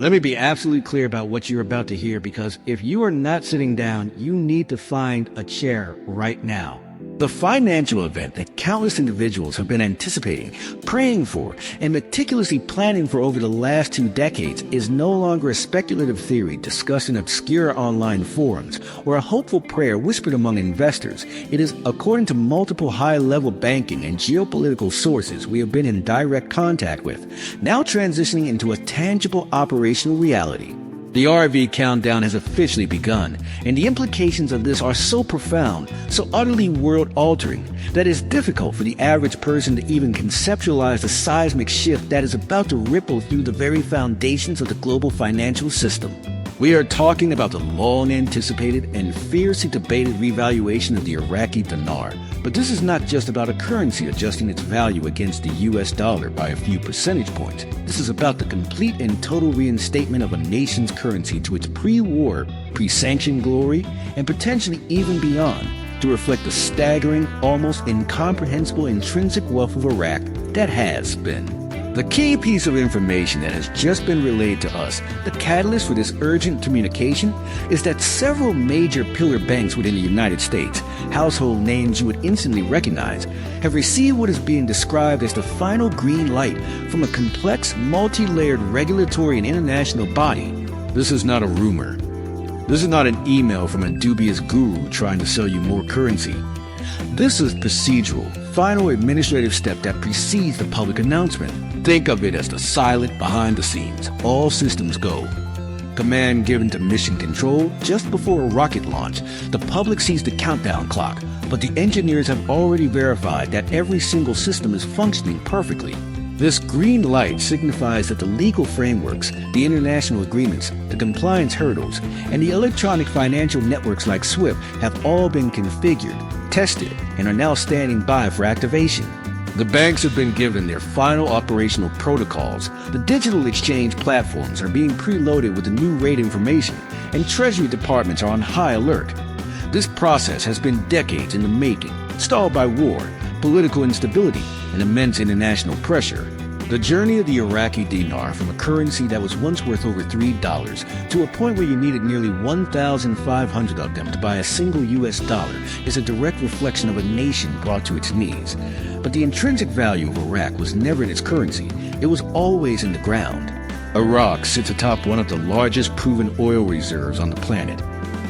Let me be absolutely clear about what you're about to hear, because if you are not sitting down, you need to find a chair right now. The financial event that countless individuals have been anticipating, praying for, and meticulously planning for over the last 2 decades is no longer a speculative theory discussed in obscure online forums or a hopeful prayer whispered among investors. It is, according to multiple high-level banking and geopolitical sources we have been in direct contact with, now transitioning into a tangible operational reality. The RV countdown has officially begun, and the implications of this are so profound, so utterly world-altering, that it's difficult for the average person to even conceptualize the seismic shift that is about to ripple through the very foundations of the global financial system. We are talking about the long-anticipated and fiercely debated revaluation of the Iraqi dinar. But this is not just about a currency adjusting its value against the US dollar by a few percentage points. This is about the complete and total reinstatement of a nation's currency to its pre-war, pre-sanctioned glory, and potentially even beyond, to reflect the staggering, almost incomprehensible intrinsic wealth of Iraq that has been. The key piece of information that has just been relayed to us, the catalyst for this urgent communication, is that several major pillar banks within the United States, household names you would instantly recognize, have received what is being described as the final green light from a complex, multi-layered regulatory and international body. This is not a rumor. This is not an email from a dubious guru trying to sell you more currency. This is procedural, final administrative step that precedes the public announcement. Think of it as the silent behind the scenes, all systems go. Command given to mission control just before a rocket launch. The public sees the countdown clock, but the engineers have already verified that every single system is functioning perfectly. This green light signifies that the legal frameworks, the international agreements, the compliance hurdles, and the electronic financial networks like SWIFT have all been configured, tested, and are now standing by for activation. The banks have been given their final operational protocols. The digital exchange platforms are being preloaded with the new rate information, and Treasury departments are on high alert. This process has been decades in the making, stalled by war, political instability, and immense international pressure. The journey of the Iraqi dinar from a currency that was once worth over $3 to a point where you needed nearly 1,500 of them to buy a single US dollar is a direct reflection of a nation brought to its knees. But the intrinsic value of Iraq was never in its currency. It was always in the ground. Iraq sits atop one of the largest proven oil reserves on the planet,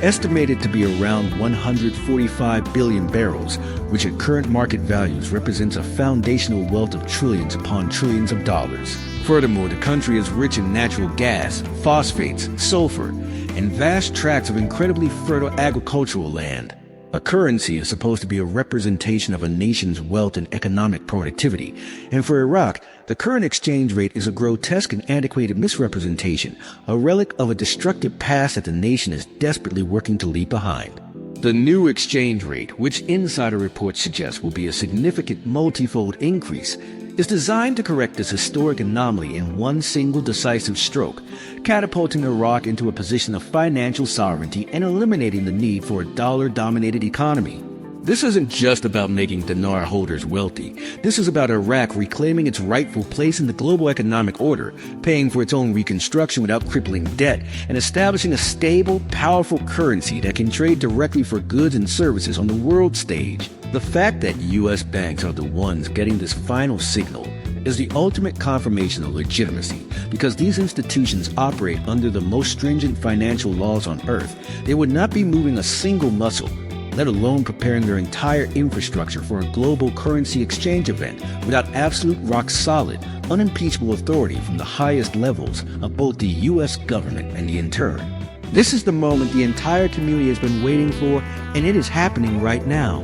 estimated to be around 145 billion barrels, which at current market values represents a foundational wealth of trillions upon trillions of dollars. Furthermore, the country is rich in natural gas, phosphates, sulfur, and vast tracts of incredibly fertile agricultural land. A currency is supposed to be a representation of a nation's wealth and economic productivity, and for Iraq, the current exchange rate is a grotesque and antiquated misrepresentation, a relic of a destructive past that the nation is desperately working to leave behind. The new exchange rate, which insider reports suggest will be a significant multifold increase, is designed to correct this historic anomaly in one single decisive stroke, catapulting Iraq into a position of financial sovereignty and eliminating the need for a dollar-dominated economy. This isn't just about making dinar holders wealthy. This is about Iraq reclaiming its rightful place in the global economic order, paying for its own reconstruction without crippling debt, and establishing a stable, powerful currency that can trade directly for goods and services on the world stage. The fact that U.S. banks are the ones getting this final signal is the ultimate confirmation of legitimacy, because these institutions operate under the most stringent financial laws on earth. They would not be moving a single muscle, let alone preparing their entire infrastructure for a global currency exchange event without absolute rock-solid, unimpeachable authority from the highest levels of both the U.S. government and the intern. This is the moment the entire community has been waiting for, and it is happening right now.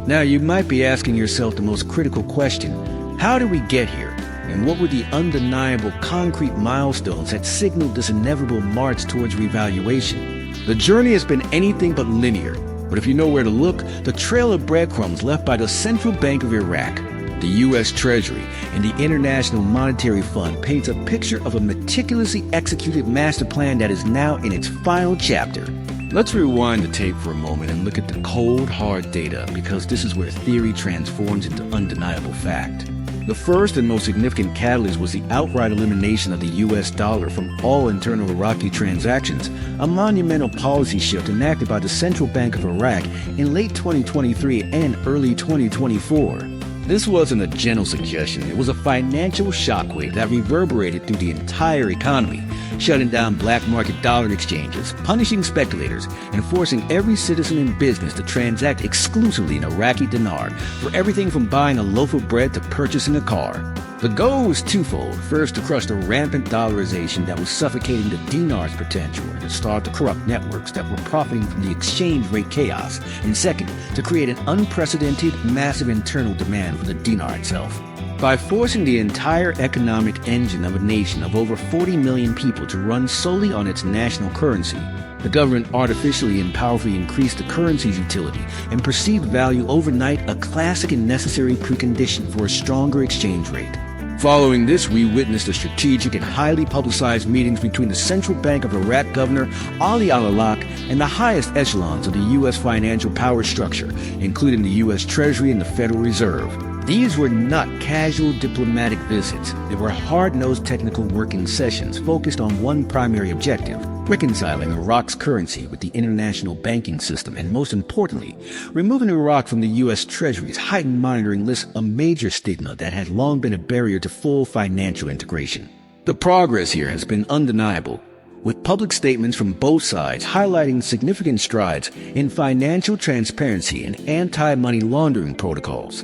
Now, you might be asking yourself the most critical question: how did we get here? And what were the undeniable concrete milestones that signaled this inevitable march towards revaluation? The journey has been anything but linear. But if you know where to look, the trail of breadcrumbs left by the Central Bank of Iraq, the U.S. Treasury, and the International Monetary Fund paints a picture of a meticulously executed master plan that is now in its final chapter. Let's rewind the tape for a moment and look at the cold, hard data, because this is where theory transforms into undeniable fact. The first and most significant catalyst was the outright elimination of the U.S. dollar from all internal Iraqi transactions, a monumental policy shift enacted by the Central Bank of Iraq in late 2023 and early 2024. This wasn't a gentle suggestion, it was a financial shockwave that reverberated through the entire economy, shutting down black market dollar exchanges, punishing speculators, and forcing every citizen and business to transact exclusively in Iraqi dinar for everything from buying a loaf of bread to purchasing a car. The goal was twofold. First, to crush the rampant dollarization that was suffocating the dinar's potential and to start the corrupt networks that were profiting from the exchange rate chaos. And second, to create an unprecedented, massive internal demand for the dinar itself. By forcing the entire economic engine of a nation of over 40 million people to run solely on its national currency, the government artificially and powerfully increased the currency's utility and perceived value overnight, a classic and necessary precondition for a stronger exchange rate. Following this, we witnessed the strategic and highly publicized meetings between the Central Bank of Iraq Governor Ali al-Awlaq and the highest echelons of the U.S. financial power structure, including the U.S. Treasury and the Federal Reserve. These were not casual diplomatic visits. They were hard-nosed technical working sessions focused on one primary objective: reconciling Iraq's currency with the international banking system, and most importantly, removing Iraq from the U.S. Treasury's heightened monitoring list, a major stigma that had long been a barrier to full financial integration. The progress here has been undeniable, with public statements from both sides highlighting significant strides in financial transparency and anti-money laundering protocols.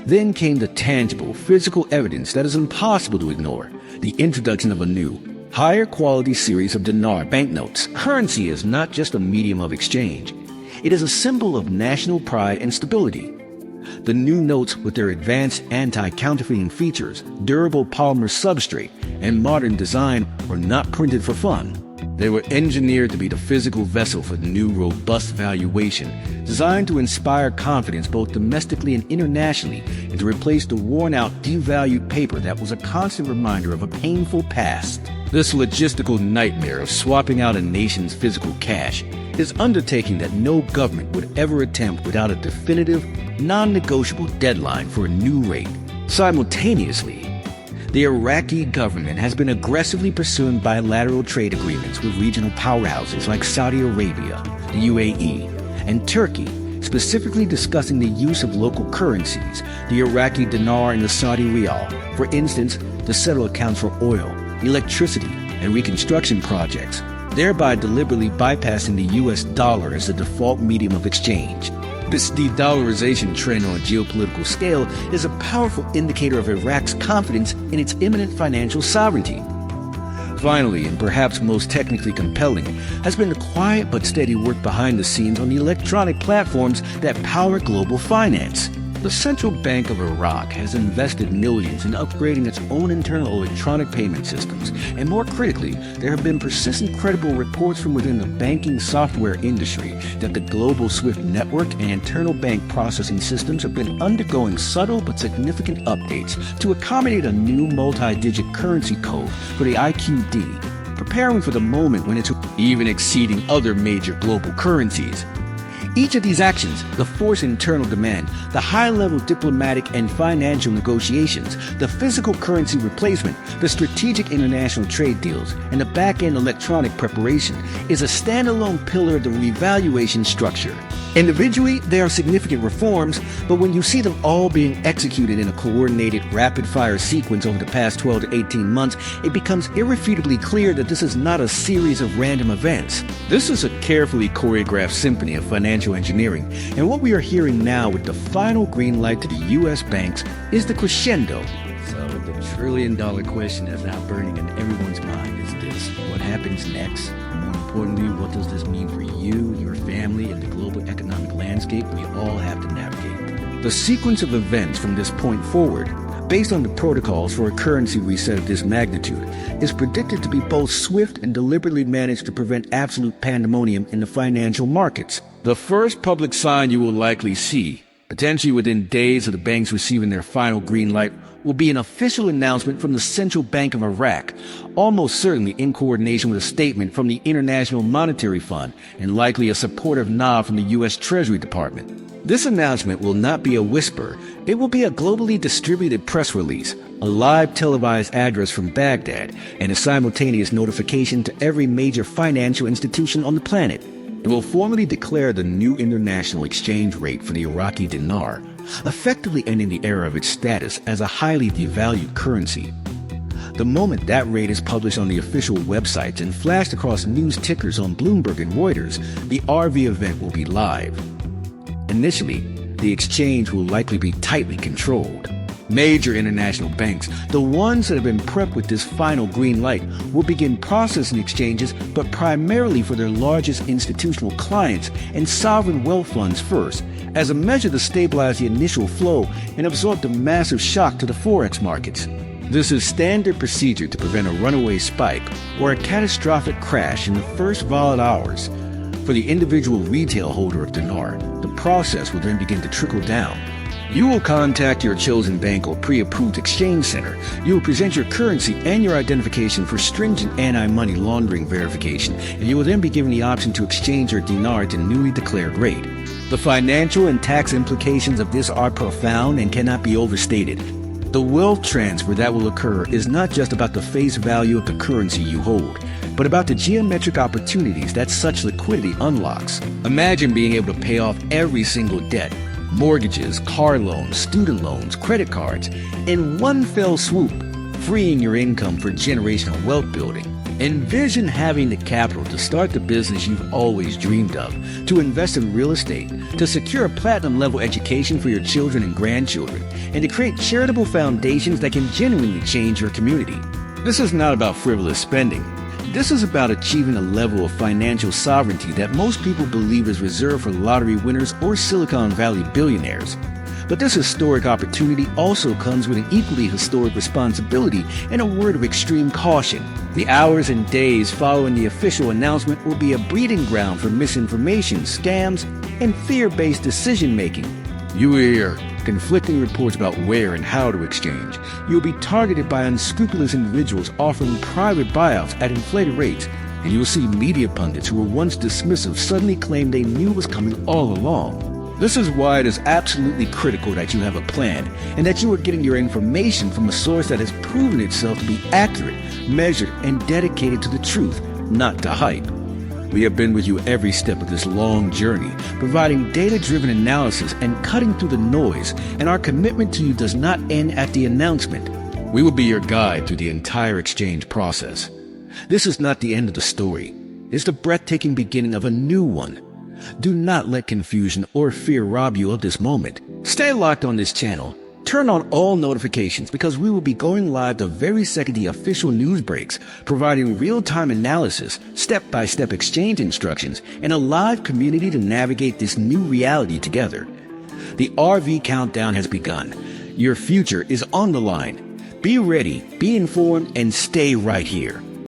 Then came the tangible, physical evidence that is impossible to ignore: the introduction of a new, higher quality series of dinar banknotes. Currency is not just a medium of exchange. It is a symbol of national pride and stability. The new notes, with their advanced anti-counterfeiting features, durable polymer substrate, and modern design, were not printed for fun. They were engineered to be the physical vessel for the new robust valuation, designed to inspire confidence both domestically and internationally, and to replace the worn-out, devalued paper that was a constant reminder of a painful past. This logistical nightmare of swapping out a nation's physical cash is an undertaking that no government would ever attempt without a definitive, non-negotiable deadline for a new rate. Simultaneously, the Iraqi government has been aggressively pursuing bilateral trade agreements with regional powerhouses like Saudi Arabia, the UAE, and Turkey, specifically discussing the use of local currencies, the Iraqi dinar and the Saudi riyal, for instance, to settle accounts for oil, electricity, and reconstruction projects, thereby deliberately bypassing the U.S. dollar as the default medium of exchange. This de-dollarization trend on a geopolitical scale is a powerful indicator of Iraq's confidence in its imminent financial sovereignty. Finally, and perhaps most technically compelling, has been the quiet but steady work behind the scenes on the electronic platforms that power global finance. The Central Bank of Iraq has invested millions in upgrading its own internal electronic payment systems, and more critically, there have been persistent credible reports from within the banking software industry that the global SWIFT network and internal bank processing systems have been undergoing subtle but significant updates to accommodate a new multi-digit currency code for the IQD, preparing for the moment when it's even exceeding other major global currencies. Each of these actions, the forced internal demand, the high-level diplomatic and financial negotiations, the physical currency replacement, the strategic international trade deals, and the back-end electronic preparation, is a standalone pillar of the revaluation structure. Individually, they are significant reforms, but when you see them all being executed in a coordinated, rapid-fire sequence over the past 12 to 18 months, it becomes irrefutably clear that this is not a series of random events. This is a carefully choreographed symphony of financial engineering, and what we are hearing now with the final green light to the U.S. banks is the crescendo. So the trillion-dollar question that's now burning in everyone's mind is this: what happens next? More importantly, what does this mean for you, your family, and the global economic landscape we all have to navigate? The sequence of events from this point forward, based on the protocols for a currency reset of this magnitude, is predicted to be both swift and deliberately managed to prevent absolute pandemonium in the financial markets. The first public sign you will likely see, potentially within days of the banks receiving their final green light, will be an official announcement from the Central Bank of Iraq, almost certainly in coordination with a statement from the International Monetary Fund, and likely a supportive nod from the U.S. Treasury Department. This announcement will not be a whisper. It will be a globally distributed press release, a live televised address from Baghdad, and a simultaneous notification to every major financial institution on the planet. It will formally declare the new international exchange rate for the Iraqi dinar, effectively ending the era of its status as a highly devalued currency. The moment that rate is published on the official websites and flashed across news tickers on Bloomberg and Reuters, the RV event will be live. Initially, the exchange will likely be tightly controlled. Major international banks, the ones that have been prepped with this final green light, will begin processing exchanges, but primarily for their largest institutional clients and sovereign wealth funds first, as a measure to stabilize the initial flow and absorb the massive shock to the forex markets. This is standard procedure to prevent a runaway spike or a catastrophic crash in the first volatile hours. For the individual retail holder of dinar, the process will then begin to trickle down. You will contact your chosen bank or pre-approved exchange center. You will present your currency and your identification for stringent anti-money laundering verification, and you will then be given the option to exchange your dinar to the newly declared rate. The financial and tax implications of this are profound and cannot be overstated. The wealth transfer that will occur is not just about the face value of the currency you hold, but about the geometric opportunities that such liquidity unlocks. Imagine being able to pay off every single debt, mortgages, car loans, student loans, credit cards, in one fell swoop, freeing your income for generational wealth building. Envision having the capital to start the business you've always dreamed of, to invest in real estate, to secure a platinum-level education for your children and grandchildren, and to create charitable foundations that can genuinely change your community. This is not about frivolous spending. This is about achieving a level of financial sovereignty that most people believe is reserved for lottery winners or Silicon Valley billionaires. But this historic opportunity also comes with an equally historic responsibility and a word of extreme caution. The hours and days following the official announcement will be a breeding ground for misinformation, scams, and fear-based decision-making. You will hear conflicting reports about where and how to exchange. You'll be targeted by unscrupulous individuals offering private buyouts at inflated rates, and you'll see media pundits who were once dismissive suddenly claim they knew what was coming all along. This is why it is absolutely critical that you have a plan and that you are getting your information from a source that has proven itself to be accurate, measured, and dedicated to the truth, not to hype. We have been with you every step of this long journey, providing data-driven analysis and cutting through the noise, and our commitment to you does not end at the announcement. We will be your guide through the entire exchange process. This is not the end of the story. It's the breathtaking beginning of a new one. Do not let confusion or fear rob you of this moment. Stay locked on this channel. Turn on all notifications because we will be going live the very second the official news breaks, providing real-time analysis, step-by-step exchange instructions, and a live community to navigate this new reality together. The RV countdown has begun. Your future is on the line. Be ready, be informed, and stay right here.